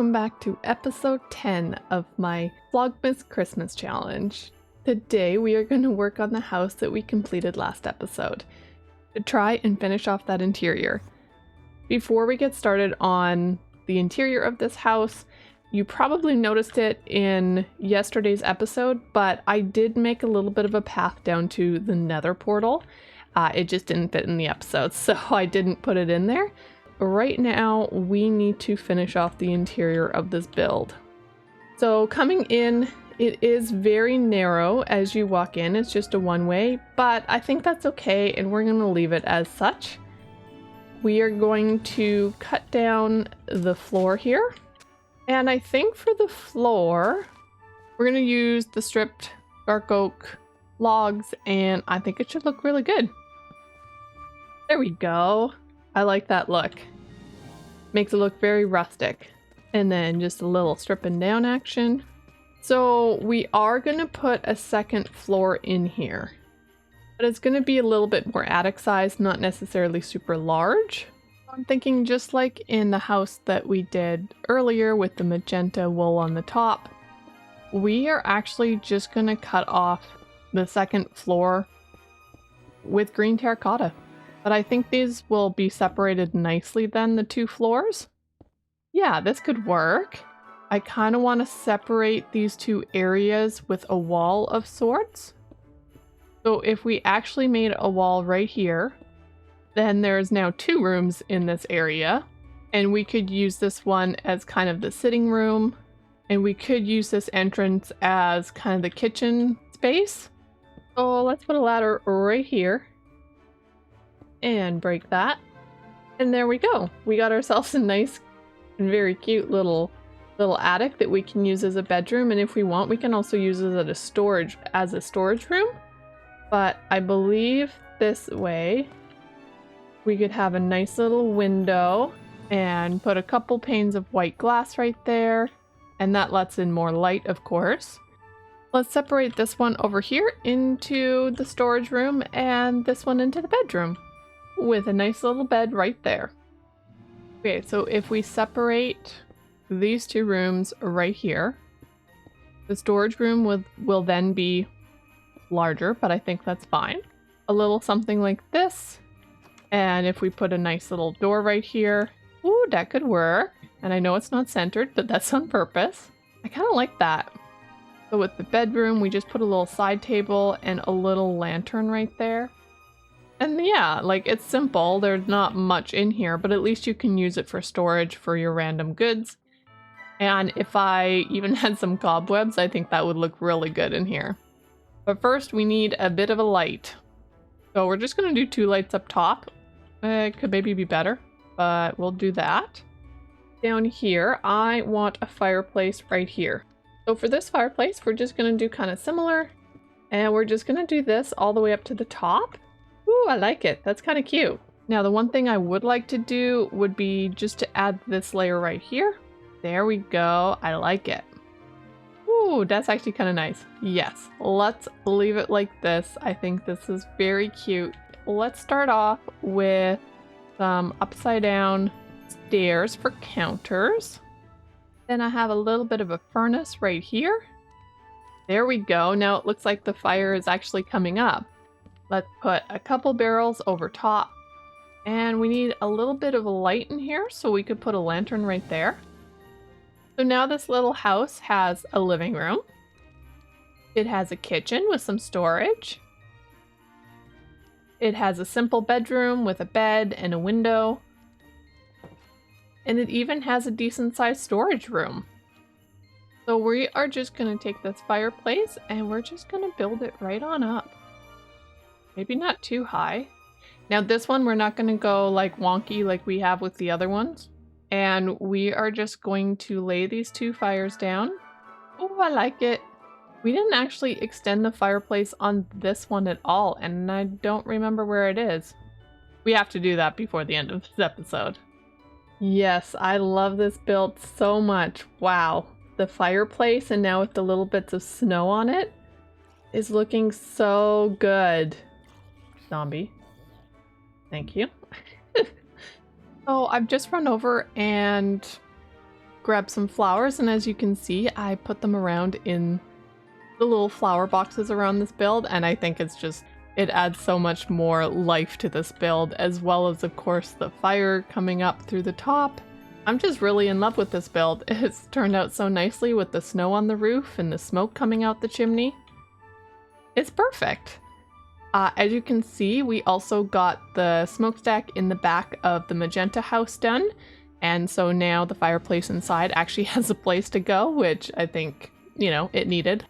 welcome back to episode 10 of my Vlogmas Christmas challenge. Today we are going to work on the house that we completed last episode to try and finish off that interior. Before we get started on the interior of this house, you probably noticed it in yesterday's episode, but I did make a little bit of a path down to the nether portal. It just didn't fit in the episode, so I didn't put it in there. Right now, we need to finish off the interior of this build. So coming in, it is very narrow as you walk in. It's just a one-way, but I think that's okay, and we're going to leave it as such. We are going to cut down the floor here. And I think for the floor, we're going to use the stripped dark oak logs, and I think it should look really good. There we go. I like that look. Makes it look very rustic. And then just a little stripping down action. So we are going to put a second floor in here. But it's going to be a little bit more attic size, not necessarily super large. I'm thinking just like in the house that we did earlier with the magenta wool on the top. We are actually just going to cut off the second floor with green terracotta. But I think these will be separated nicely then, the two floors. Yeah, this could work. I kind of want to separate these two areas with a wall of sorts. So if we actually made a wall right here, then there's now two rooms in this area. And we could use this one as kind of the sitting room. And we could use this entrance as kind of the kitchen space. So let's put a ladder right here. And break that. And there we go. We got ourselves a nice and very cute little attic that we can use as a bedroom. And if we want, we can also use it as a storage room. But I believe this way we could have a nice little window and put a couple panes of white glass right there. And that lets in more light, of course. Let's separate this one over here into the storage room and this one into the bedroom, with a nice little bed right there. Okay, so if we separate these two rooms right here, the storage room will then be larger, but I think that's fine. A little something like this. And if we put a nice little door right here, ooh, that could work. And I know it's not centered, but that's on purpose. I kind of like that. So with the bedroom, we just put a little side table and a little lantern right there. And yeah, like, it's simple. There's not much in here, but at least you can use it for storage for your random goods. And if I even had some cobwebs, I think that would look really good in here. But first, we need a bit of a light. So we're just going to do 2 lights up top. It could maybe be better, but we'll do that. Down here, I want a fireplace right here. So for this fireplace, we're just going to do kind of similar. And we're just going to do this all the way up to the top. Ooh, I like it. That's kind of cute. Now, the one thing I would like to do would be just to add this layer right here. There we go. I like it. Ooh, that's actually kind of nice. Yes, let's leave it like this. I think this is very cute. Let's start off with some upside down stairs for counters. Then I have a little bit of a furnace right here. There we go. Now it looks like the fire is actually coming up. Let's put a couple barrels over top. And we need a little bit of a light in here, so we could put a lantern right there. So now this little house has a living room. It has a kitchen with some storage. It has a simple bedroom with a bed and a window. And it even has a decent sized storage room. So we are just going to take this fireplace and we're just going to build it right on up. Maybe not too high. Now this one, we're not going to go like wonky like we have with the other ones. And we are just going to lay these 2 fires down. Oh, I like it. We didn't actually extend the fireplace on this one at all. And I don't remember where it is. We have to do that before the end of this episode. Yes, I love this build so much. Wow. The fireplace, and now with the little bits of snow on it, is looking so good. Zombie. Thank you. So I've just run over and grabbed some flowers, and as you can see, I put them around in the little flower boxes around this build, and I think it adds so much more life to this build, as well as, of course, the fire coming up through the top. I'm just really in love with this build. It's turned out so nicely with the snow on the roof and the smoke coming out the chimney. It's perfect. As you can see, we also got the smokestack in the back of the magenta house done, and so now the fireplace inside actually has a place to go, which I think, you know, it needed.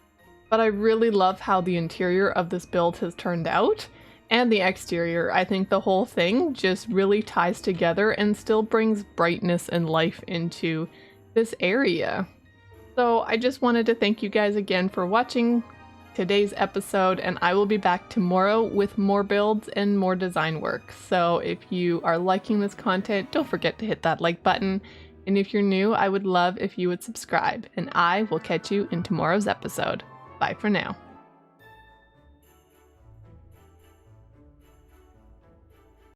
But I really love how the interior of this build has turned out, and the exterior. I think the whole thing just really ties together and still brings brightness and life into this area. So I just wanted to thank you guys again for watching today's episode, and I will be back tomorrow with more builds and more design work. So if you are liking this content, don't forget to hit that like button. And if you're new, I would love if you would subscribe, and I will catch you in tomorrow's episode. Bye for now.